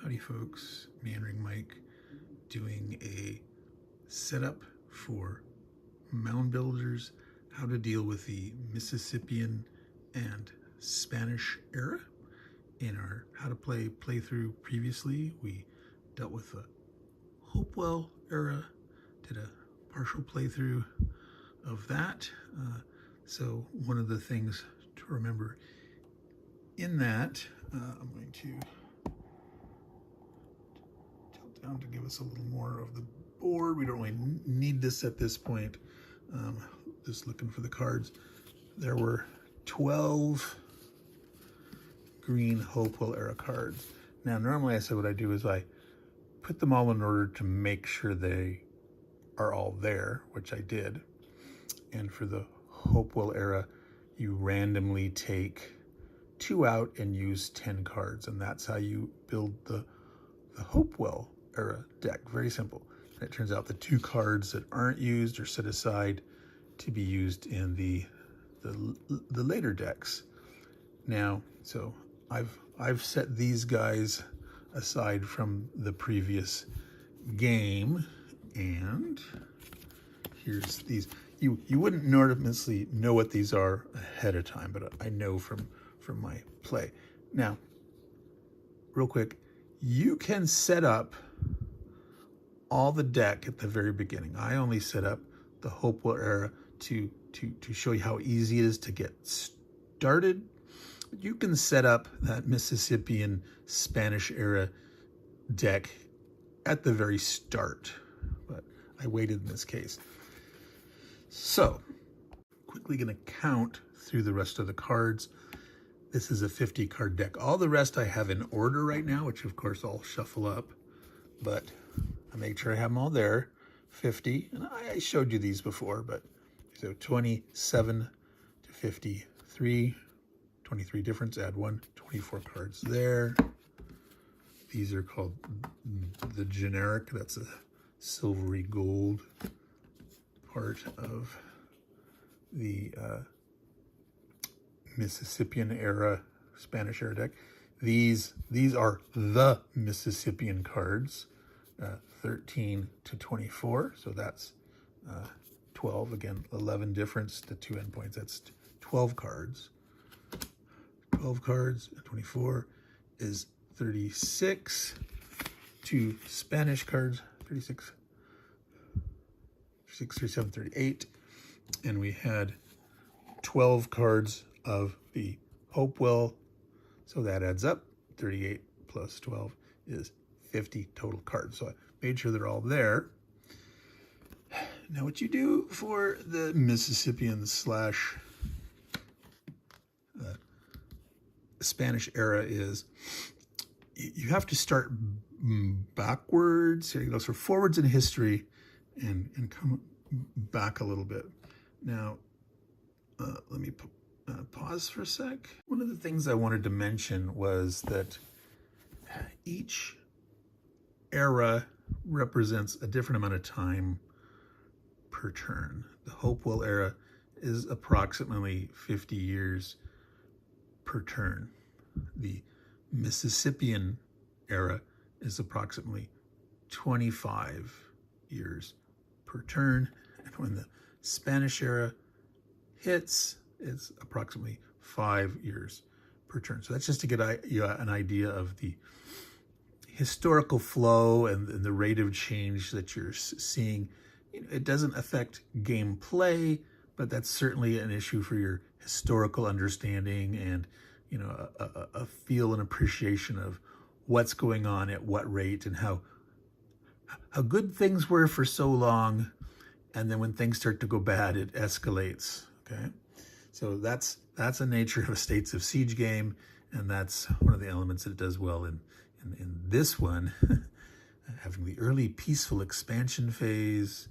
Howdy folks, Meandering Mike doing a setup for mound builders, how to deal with the Mississippian and Spanish era. In our how to play playthrough previously, we dealt with the Hopewell era, did a partial playthrough of that. So one of the things to remember in that, I'm going to tilt down to give us a little more of the board. We don't really need this at this point. Just looking for the cards. There were 12 green Hopewell era cards. Now, normally I said what I do is I put them all in order to make sure they are all there, which I did. And for the Hopewell era, you randomly take 2 out and use 10 cards, and that's how you build the Hopewell era deck. Very simple. And it turns out the 2 cards that aren't used are set aside to be used in the later decks. Now, so I've set these guys aside from the previous game, and here's these. You wouldn't normally know what these are ahead of time, but I know from my play. Now, real quick, you can set up all the deck at the very beginning. I only set up the Hopewell era to show you how easy it is to get started. You can set up that Mississippian Spanish era deck at the very start, but I waited in this case. So, quickly going to count through the rest of the cards. This is a 50 card deck. All the rest I have in order right now, which of course I'll shuffle up, but I make sure I have them all there. 50, and I showed you these before, but so 27 to 53, 23 difference, add 1, 24 cards there. These are called the generic, that's a silvery gold part of the Mississippian era, Spanish era deck. These are the Mississippian cards, 13 to 24. So that's 12. Again, 11 difference, the 2 endpoints. That's 12 cards. 12 cards, 24 is 36. 2 Spanish cards, 36. 6, 3, 7, 38. And we had 12 cards of the Hopewell. So that adds up. 38 plus 12 is 50 total cards. So I made sure they're all there. Now what you do for the Mississippian slash Spanish era is you have to start backwards. Here you go. So forwards in history and come back a little bit. Now, let me pause for a sec. One of the things I wanted to mention was that each era represents a different amount of time per turn. The Hopewell era is approximately 50 years per turn. The Mississippian era is approximately 25 years per turn. And when the Spanish era hits, it's approximately 5 years per turn. So that's just to get an idea of the historical flow and the rate of change that you're seeing. It doesn't affect gameplay, but that's certainly an issue for your historical understanding and a feel and appreciation of what's going on at what rate and how good things were for so long, and then when things start to go bad, it escalates. Okay, so that's the nature of a States of Siege game, and that's one of the elements that it does well in this one, having the early peaceful expansion phase,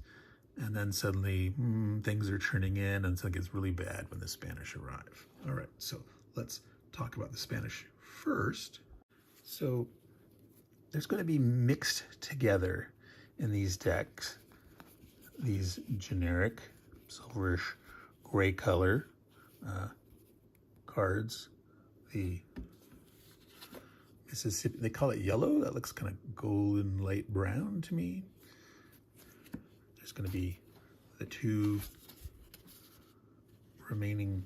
and then suddenly things are turning in, and so it gets really bad when the Spanish arrive. All right, so let's talk about the Spanish first. So there's going to be mixed together in these decks these generic silverish gray color cards, the Mississippi. They call it yellow. That looks kind of golden light brown to me. There's going to be the 2 remaining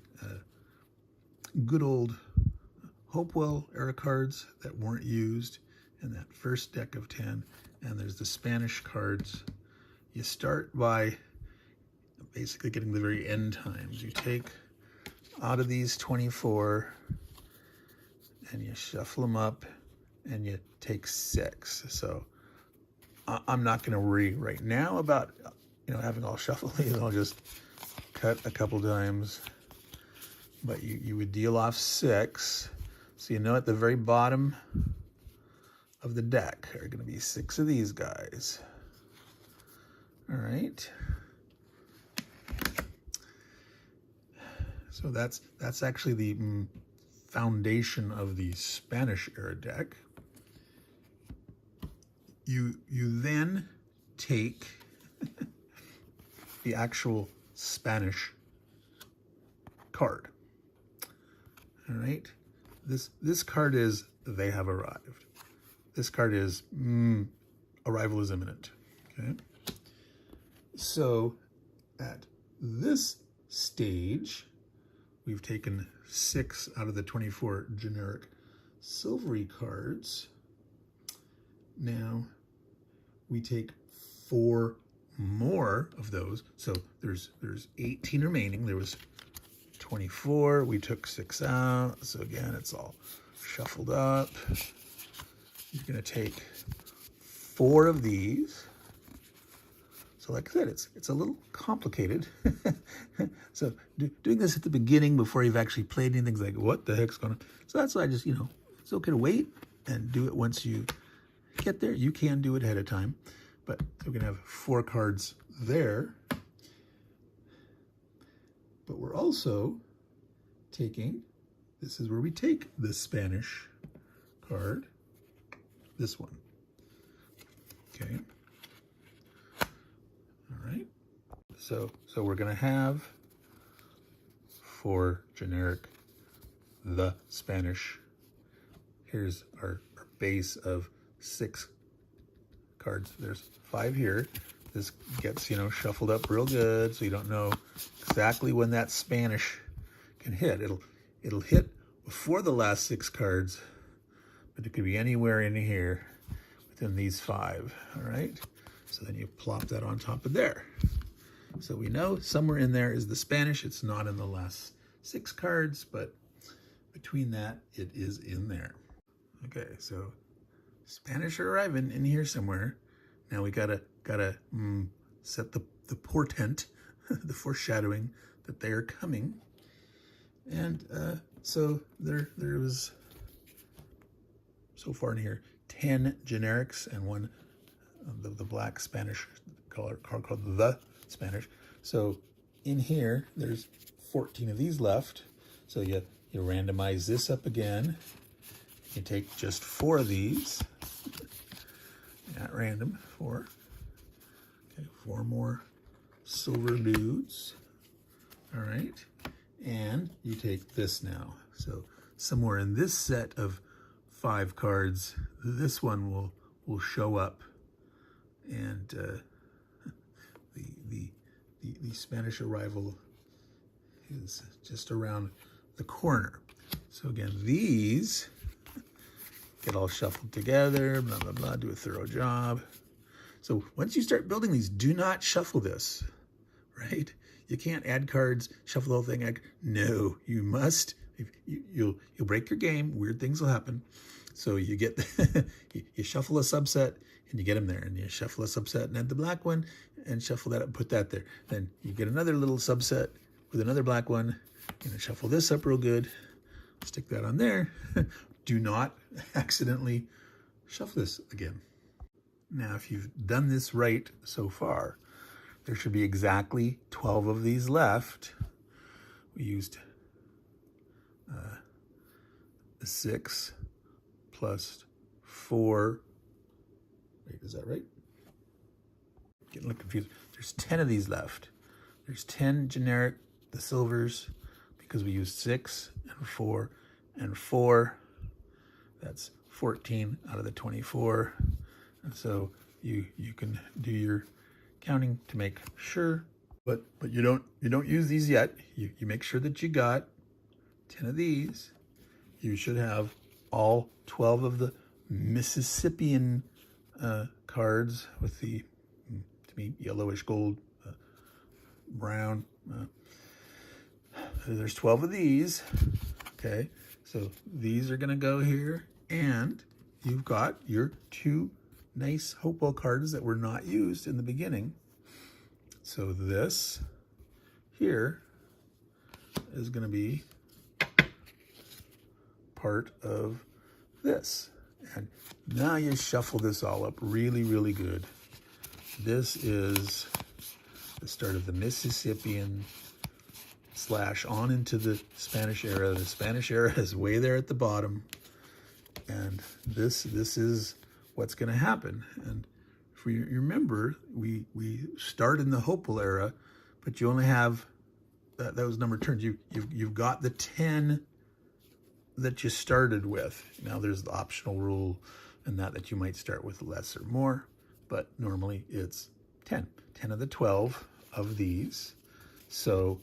good old Hopewell era cards that weren't used in that first deck of 10. And there's the Spanish cards. You start by basically getting the very end times. You take out of these 24 and you shuffle them up and you take 6. So I'm not going to worry right now about, having all shuffle these. I'll just cut a couple times. But you would deal off 6. So at the very bottom of the deck are going to be 6 of these guys. All right. So that's actually the foundation of the Spanish era deck. You then take the actual Spanish card. All right. This card is They Have Arrived. This card is Arrival is Imminent. Okay. So at this stage, we've taken 6 out of the 24 generic silvery cards. Now we take 4 more of those. So there's 18 remaining. There was 24. We took 6 out. So again, it's all shuffled up. You're going to take 4 of these. So like I said, it's a little complicated. So doing this at the beginning before you've actually played anything's like, what the heck's going on? So that's why I just, it's okay to wait and do it once you get there. You can do it ahead of time. But we're going to have 4 cards there. But we're also taking, this is where we take the Spanish card, this one. Okay. All right. So we're going to have for generic the Spanish. Here's our base of 6 cards. There's 5 here. This gets, shuffled up real good, so you don't know exactly when that Spanish can hit. It'll hit before the last 6 cards, but it could be anywhere in here within these 5. All right. So then you plop that on top of there. So we know somewhere in there is the Spanish. It's not in the last 6 cards, but between that, it is in there. Okay, so Spanish are arriving in here somewhere. Now we gotta set the portent, the foreshadowing that they are coming. And so there was so far in here 10 generics and one the black Spanish card called the Spanish. So in here there's 14 of these left. So you randomize this up again. You take just 4 of these. At random, 4. Okay, 4 more silver dudes. All right. And you take this now. So somewhere in this set of 5 cards, this one will show up. And the Spanish arrival is just around the corner. So again, these get all shuffled together, blah, blah, blah, do a thorough job. So once you start building these, do not shuffle this, right? You can't add cards, shuffle the whole thing. No, you must. You'll break your game. Weird things will happen. So you get, you shuffle a subset and you get them there. And you shuffle a subset and add the black one and shuffle that up and put that there. Then you get another little subset with another black one. Shuffle this up real good. Stick that on there. Do not accidentally shuffle this again. Now, if you've done this right so far, there should be exactly 12 of these left. We used the 6 plus 4. Wait, is that right? Getting a little confused. There's 10 of these left. There's 10 generic, the silvers, because we used 6 and 4 and 4. That's 14 out of the 24. And so you can do your counting to make sure, but you don't use these yet. You make sure that you got 10 of these. You should have all 12 of the Mississippian cards with the, to me, yellowish gold, brown. There's 12 of these. Okay, so these are gonna go here, and you've got your 2 nice hopewell cards that were not used in the beginning. So this here is gonna be part of this. And now you shuffle this all up really, really good. This is the start of the Mississippian / on into the Spanish era. The Spanish era is way there at the bottom. And this is what's going to happen. And if you remember, we start in the hopeful era, but you only have, that was number of turns. You've got the 10 that you started with. Now there's the optional rule and that you might start with less or more, but normally it's 10 of the 12 of these. So,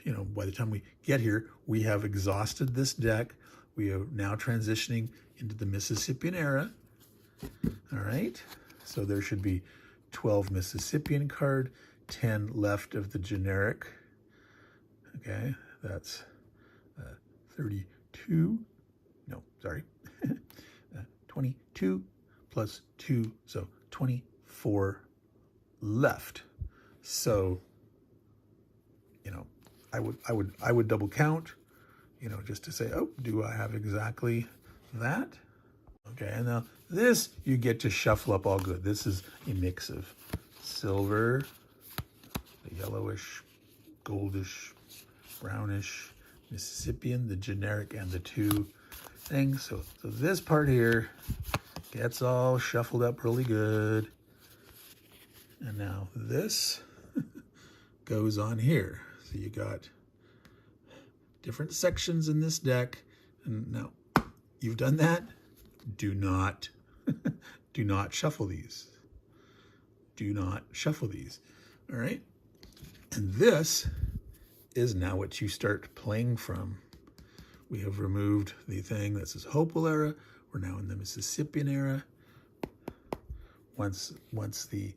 you know, by the time we get here, we have exhausted this deck. We are now transitioning into the Mississippian era. All right, so there should be 12 Mississippian card, 10 left of the generic. Okay, that's 32, no, sorry, 22 plus 2, so 24 left. So, you know, I would double count, you know, just to say, oh, do I have exactly that? Okay, and now this you get to shuffle up all good. This is a mix of silver, the yellowish, goldish, brownish, Mississippian, the generic, and the 2 things. So this part here gets all shuffled up really good. And now this goes on here. So you got different sections in this deck. And now you've done that. Do not shuffle these. Do not shuffle these. All right. And this is now what you start playing from. We have removed the thing that says hopeful era. We're now in the Mississippian era. Once the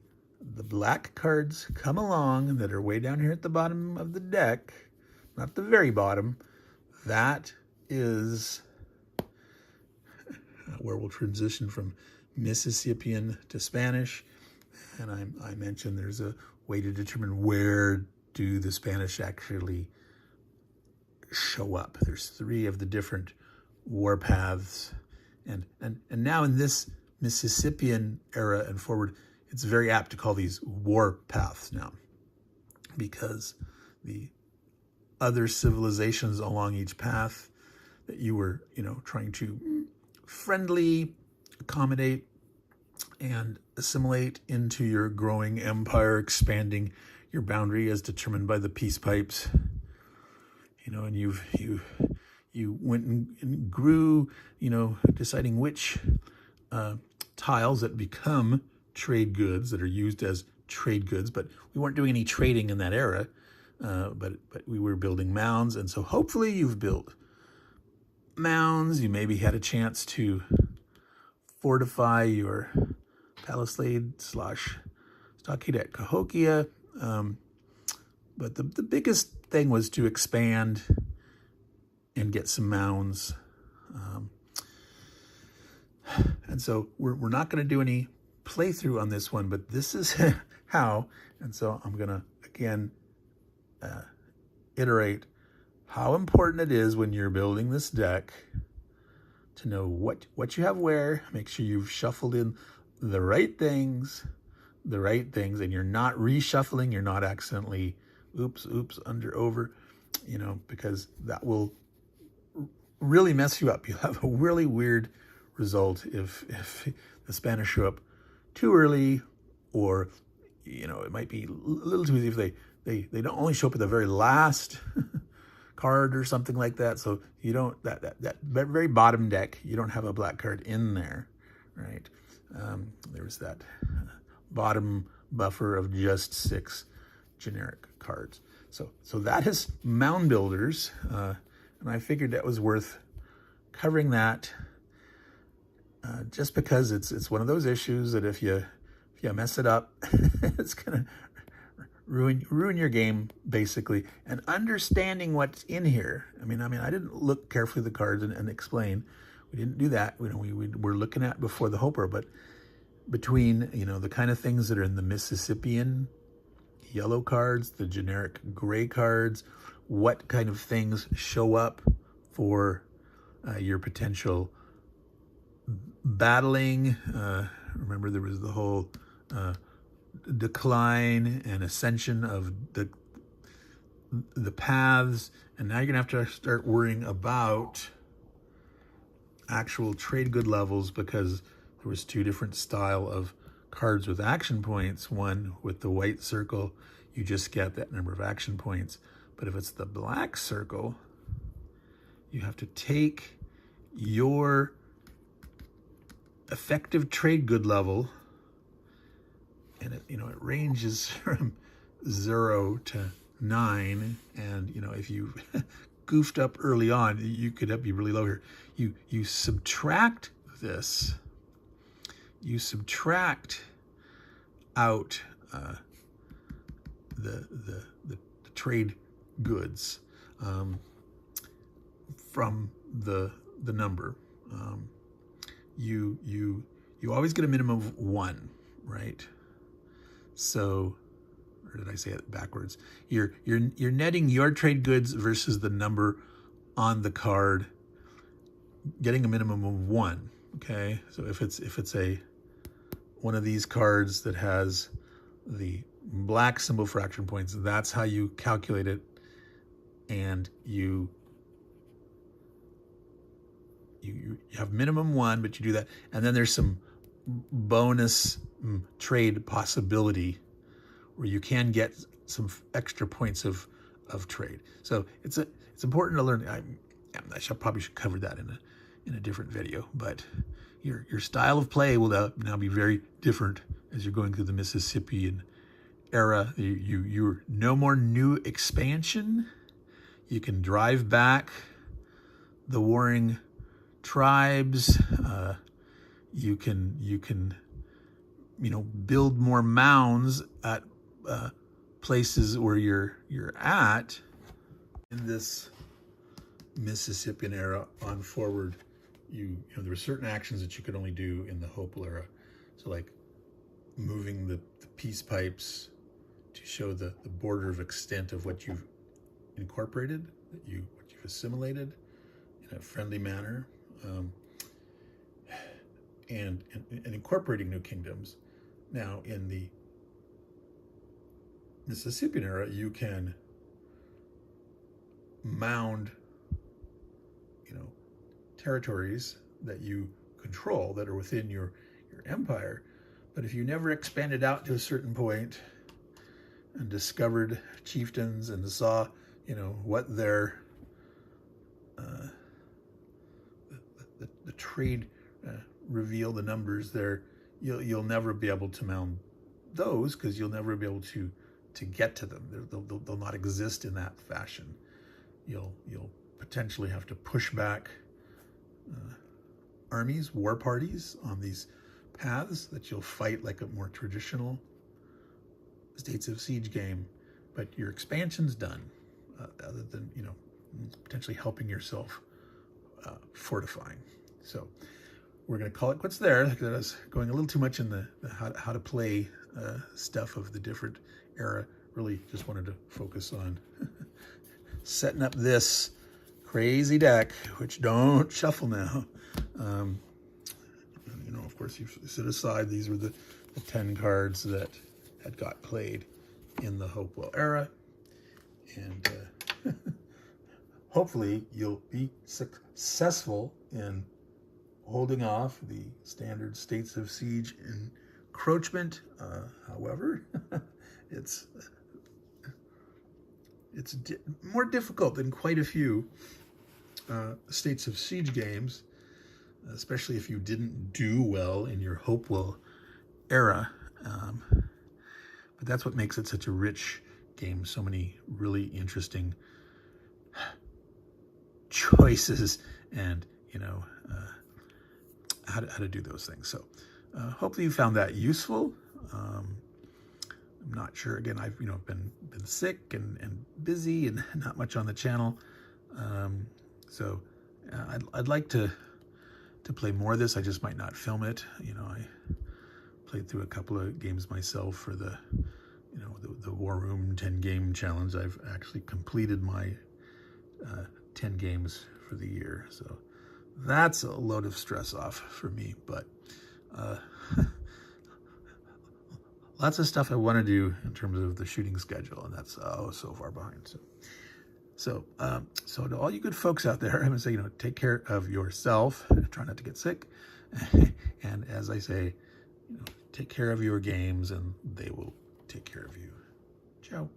black cards come along that are way down here at the bottom of the deck, not the very bottom, that is where we'll transition from Mississippian to Spanish. And I mentioned there's a way to determine where do the Spanish actually show up. There's 3 of the different war paths. And now in this Mississippian era and forward, it's very apt to call these war paths now, because the other civilizations along each path that you were, you know, trying to friendly accommodate and assimilate into your growing empire, expanding your boundary as determined by the peace pipes, you know, and you went and grew, you know, deciding which tiles that become trade goods, that are used as trade goods, but we weren't doing any trading in that era, but we were building mounds. And so hopefully you've built mounds. You maybe had a chance to fortify your palisade / stockade at Cahokia. But the biggest thing was to expand and get some mounds. And so we're not going to do any playthrough on this one, but this is how. And so I'm going to, again, iterate how important it is when you're building this deck to know what you have where. Make sure you've shuffled in the right things, and you're not reshuffling. You're not accidentally, oops, under, over, you know, because that will really mess you up. You'll have a really weird result if the Spanish show up too early, or, you know, it might be a little too easy if they don't only show up at the very last card or something like that. So you don't, that very bottom deck, you don't have a black card in there, right? There's that bottom buffer of just 6 generic cards. So that is Mound Builders, and I figured that was worth covering that, just because it's one of those issues that if you mess it up, it's gonna ruin your game, basically. And understanding what's in here. I mean, I didn't look carefully at the cards and explain. We didn't do that. We were looking at before the Hoper, but between, the kind of things that are in the Mississippian yellow cards, the generic gray cards, what kind of things show up for your potential battling. Remember, there was the whole decline and ascension of the paths, and now you're gonna have to start worrying about actual trade good levels, because there was 2 different style of cards with action points. One with the white circle, you just get that number of action points, but if it's the black circle, you have to take your effective trade good level, and it ranges from 0 to 9, and if you goofed up early on, you could be really low here. You subtract this, you subtract out the trade goods from the number. You always get a minimum of 1, right? So, or did I say it backwards? You're netting your trade goods versus the number on the card, getting a minimum of 1. Okay, so if it's one of these cards that has the black symbol for action points, that's how you calculate it, and you have minimum 1, but you do that, and then there's some bonus trade possibility where you can get some extra points of trade. So it's important to learn. I probably should cover that in a different video, but your style of play will now be very different as you're going through the Mississippian era. You're no more new expansion. You can drive back the warring tribes. You can build more mounds at places where you're at. In this Mississippian era on forward, there were certain actions that you could only do in the Hopewell era. So like moving the peace pipes to show the border of extent of what you've incorporated, what you've assimilated in a friendly manner, and incorporating new kingdoms. Now in the Mississippian era, you can mound territories that you control that are within your empire. But if you never expanded out to a certain point and discovered chieftains and saw what their the trade reveal, the numbers there, you'll never be able to mound those, because you'll never be able to get to them. They'll not exist in that fashion. You'll potentially have to push back armies, war parties on these paths that you'll fight like a more traditional States of Siege game, but your expansion's done, other than potentially helping yourself fortifying. So we're going to call it quits there. I was going a little too much in the how to play stuff of the different era. Really just wanted to focus on setting up this crazy deck, which don't shuffle now. Of course, you set aside, these were the 10 cards that had got played in the Hopewell era. And hopefully you'll be successful in holding off the standard States of Siege encroachment. However, it's It's more difficult than quite a few States of Siege games, especially if you didn't do well in your Hopewell era. But that's what makes it such a rich game. So many really interesting choices and, how to do those things. So hopefully you found that useful. I'm not sure. Again, I've been sick and busy and not much on the channel. So I'd like to play more of this. I just might not film it. I played through a couple of games myself for the War Room 10 game challenge. I've actually completed my 10 games for the year. So that's a load of stress off for me, but lots of stuff I want to do in terms of the shooting schedule, and that's so far behind. So to all you good folks out there, I'm gonna say, take care of yourself. Try not to get sick, and as I say, take care of your games, and they will take care of you. Ciao.